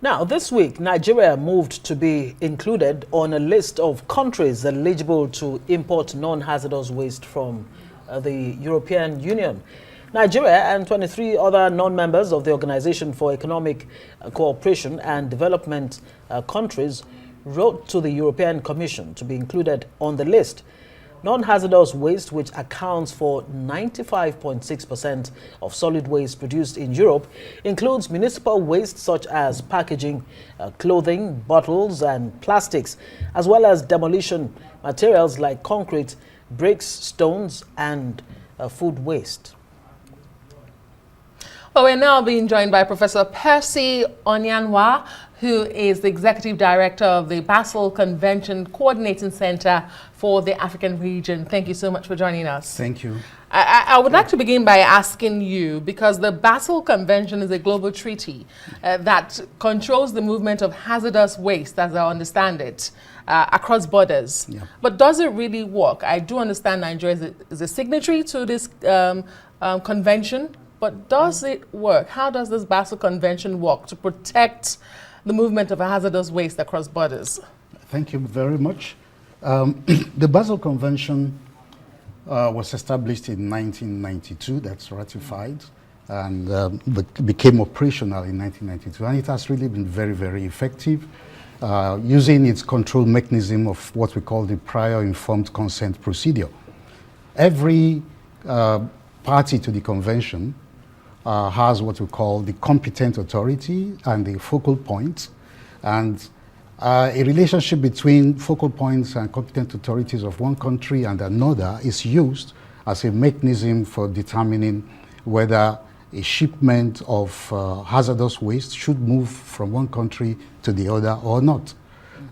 Now, this week, Nigeria moved to be included on a list of countries eligible to import non-hazardous waste from the European Union. Nigeria and 23 other non-members of the Organization for Economic Cooperation and Development countries wrote to the European Commission to be included on the list. Non-hazardous waste, which accounts for 95.6% of solid waste produced in Europe, includes municipal waste such as packaging, clothing, bottles and plastics, as well as demolition materials like concrete, bricks, stones and food waste. Well, we're now being joined by Professor Percy Onyanwa, who is the Executive Director of the Basel Convention Coordinating Center for the African region. Thank you so much for joining us. Thank you. I would like to begin by asking you, because the Basel Convention is a global treaty that controls the movement of hazardous waste, as I understand it, across borders. Yeah. But does it really work? I do understand Nigeria is a signatory to this convention, but does it work? How does this Basel Convention work to protect the movement of hazardous waste across borders? Thank you very much. The Basel Convention was established in 1992, that's ratified, and became operational in 1992. And it has really been very, very effective, using its control mechanism of what we call the prior informed consent procedure. Every party to the convention has what we call the competent authority and the focal point, and a relationship between focal points and competent authorities of one country and another is used as a mechanism for determining whether a shipment of hazardous waste should move from one country to the other or not.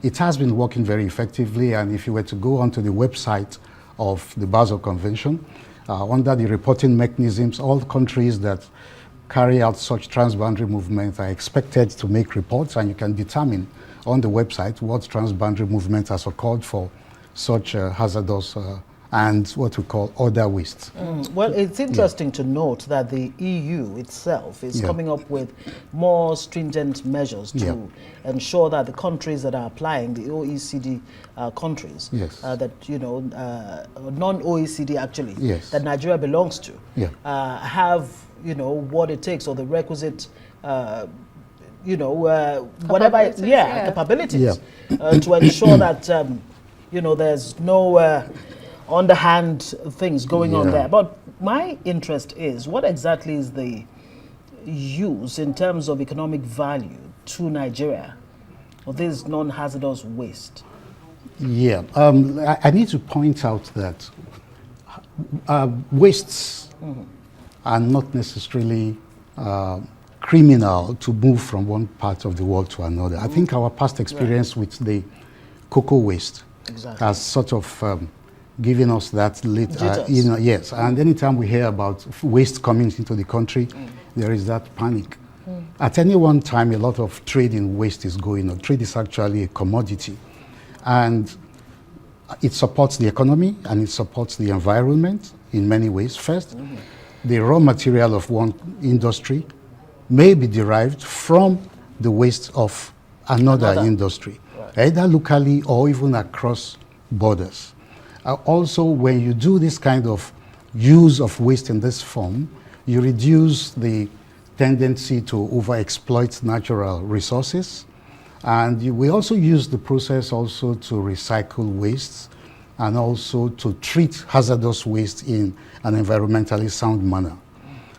It has been working very effectively, and if you were to go onto the website of the Basel Convention, under the reporting mechanisms, all countries that carry out such transboundary movements are expected to make reports, and you can determine on the website what transboundary movement has occurred for such hazardous and what we call other wastes. Well, it's interesting to note that the EU itself is coming up with more stringent measures to ensure that the countries that are applying, the OECD countries, that, you know, non-OECD actually, that Nigeria belongs to, have, you know, what it takes, or the requisite you know, whatever, capabilities to ensure that, you know, there's no underhand things going on there. But my interest is, what exactly is the use in terms of economic value to Nigeria of this non-hazardous waste? Yeah, I need to point out that wastes are not necessarily criminal to move from one part of the world to another. I think our past experience with the cocoa waste has sort of given us that you know, and anytime we hear about waste coming into the country, there is that panic. At any one time, a lot of trade in waste is going on. Trade is actually a commodity, and it supports the economy and it supports the environment in many ways. First, the raw material of one industry may be derived from the waste of another industry, either locally or even across borders. Also, when you do this kind of use of waste in this form, you reduce the tendency to overexploit natural resources, and we also use the process also to recycle wastes and also to treat hazardous waste in an environmentally sound manner.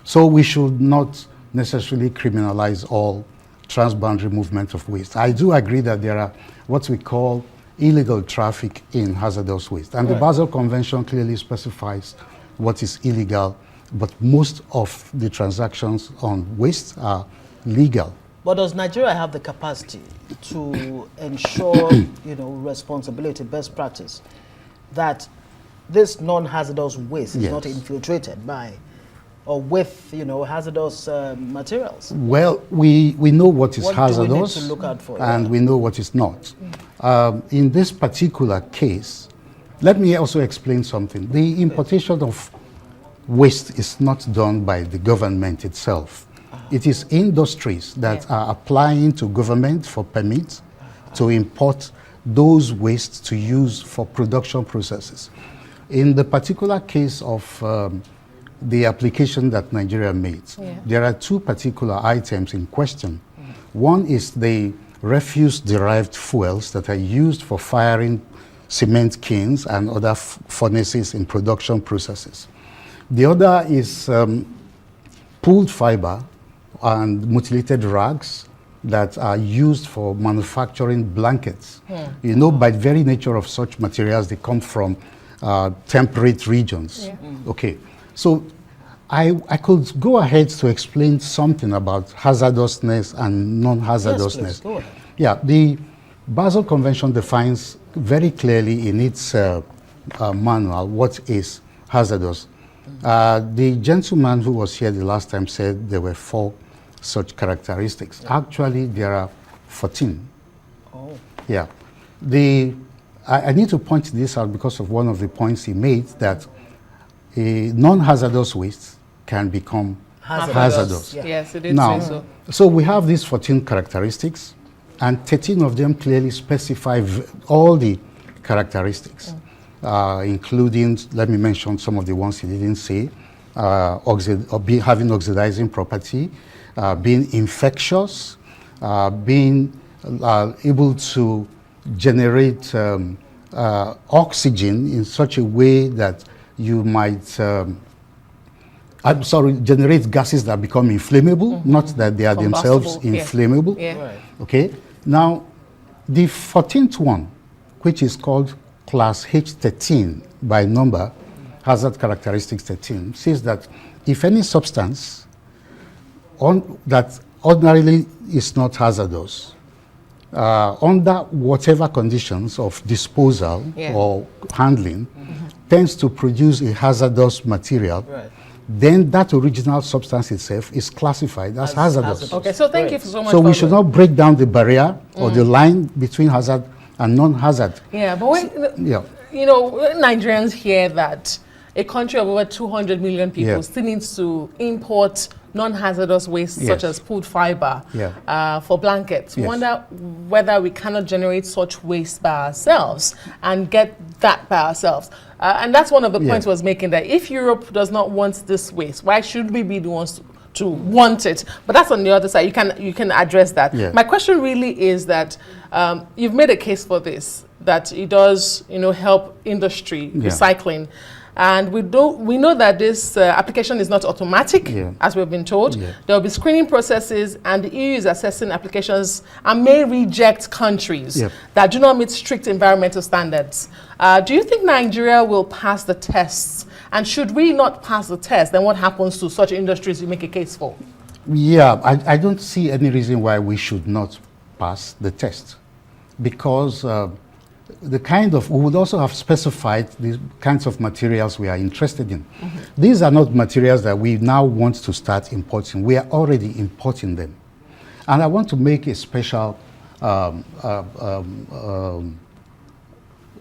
So we should not necessarily criminalize all transboundary movement of waste. I do agree that there are what we call illegal traffic in hazardous waste, and the Basel Convention clearly specifies what is illegal, but most of the transactions on waste are legal. But does Nigeria have the capacity to ensure, you know, responsibility, best practice, that this non-hazardous waste is not infiltrated by or with, you know, hazardous materials? Well, we know what is hazardous, do we need to look out for, and we know what is not. In this particular case, let me also explain something. The importation of waste is not done by the government itself. It is industries that are applying to government for permits to import those wastes to use for production processes. In the particular case of the application that Nigeria made, there are two particular items in question. One is the refuse-derived fuels that are used for firing cement kilns and other furnaces in production processes. The other is pooled fiber and mutilated rags that are used for manufacturing blankets. You know, by the very nature of such materials, they come from temperate regions. Okay, so I could go ahead to explain something about hazardousness and non-hazardousness. Yes, please, go ahead. Yeah, the Basel Convention defines very clearly in its manual what is hazardous. The gentleman who was here the last time said there were 4 such characteristics. Actually, there are 14. Oh. Yeah. I need to point this out because of one of the points he made, that a non-hazardous waste can become hazardous. Yes, it is. Now, so we have these 14 characteristics, and 13 of them clearly specify all the characteristics, including, let me mention some of the ones he didn't say, having oxidizing property, being infectious, being able to generate oxygen in such a way that you might, generate gases that become inflammable, not that they are themselves inflammable. Right. Okay. Now, the 14th one, which is called Class H13 by number, hazard characteristics 13, says that if any substance that ordinarily is not hazardous, under whatever conditions of disposal or handling, tends to produce a hazardous material, then that original substance itself is classified as hazardous. Okay, so thank you so much. So we should not break down the barrier or the line between hazard and non-hazard. Yeah, but when, you know, when Nigerians hear that a country of over 200 million people still needs to import non-hazardous waste such as pooled fiber for blankets, we wonder whether we cannot generate such waste by ourselves and get that by ourselves. And that's one of the points I was making, that if Europe does not want this waste, why should we be the ones to want it? But that's on the other side. You can address that. My question really is that you've made a case for this, that it does, you know, help industry recycling. And we know that this application is not automatic, as we've been told. There will be screening processes, and the EU is assessing applications and may reject countries that do not meet strict environmental standards. Do you think Nigeria will pass the tests? And should we not pass the test, then what happens to such industries you make a case for? Yeah, I don't see any reason why we should not pass the test, because we would also have specified the kinds of materials we are interested in. These are not materials that we now want to start importing. We are already importing them. And I want to make a special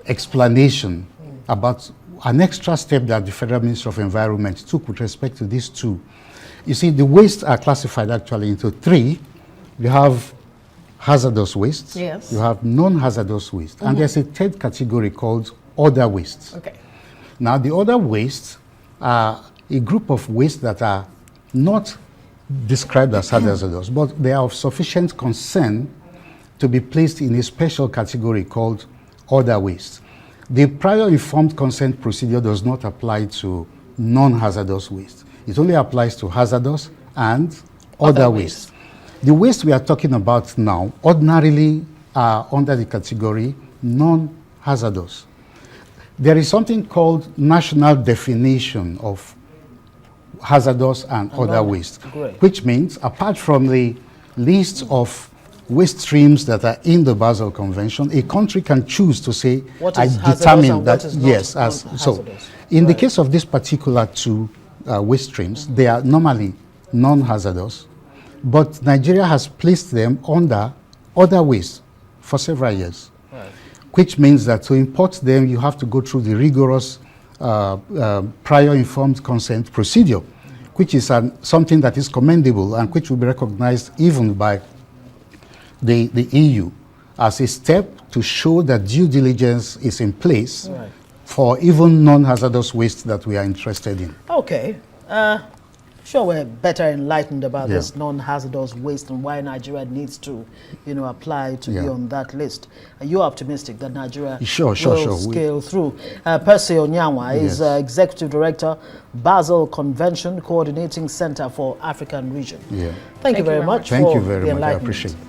explanation about an extra step that the Federal Ministry of Environment took with respect to these two. You see, the wastes are classified actually into 3. You have hazardous wastes, you have non-hazardous waste, and there's a 3rd category called other wastes. Okay. Now, the other wastes are a group of wastes that are not described as hazardous, but they are of sufficient concern to be placed in a special category called other wastes. The prior informed consent procedure does not apply to non-hazardous waste. It only applies to hazardous and other waste. The waste we are talking about now ordinarily are under the category non-hazardous. There is something called national definition of hazardous and other waste, which means apart from the list of waste streams that are in the Basel Convention, a country can choose to say, I determine that, yes, as so. In the case of this particular 2 waste streams, they are normally non-hazardous, but Nigeria has placed them under other waste for several years, which means that to import them, you have to go through the rigorous prior informed consent procedure, which is something that is commendable and which will be recognized even by the EU as a step to show that due diligence is in place for even non-hazardous waste that we are interested in. Okay. Sure, we're better enlightened about this non-hazardous waste and why Nigeria needs to, apply to be on that list. Are you optimistic that Nigeria will scale through? Percy Onyanwa is Executive Director, Basel Convention, Coordinating Center for African Region. Thank you very much for the enlightenment. I appreciate it.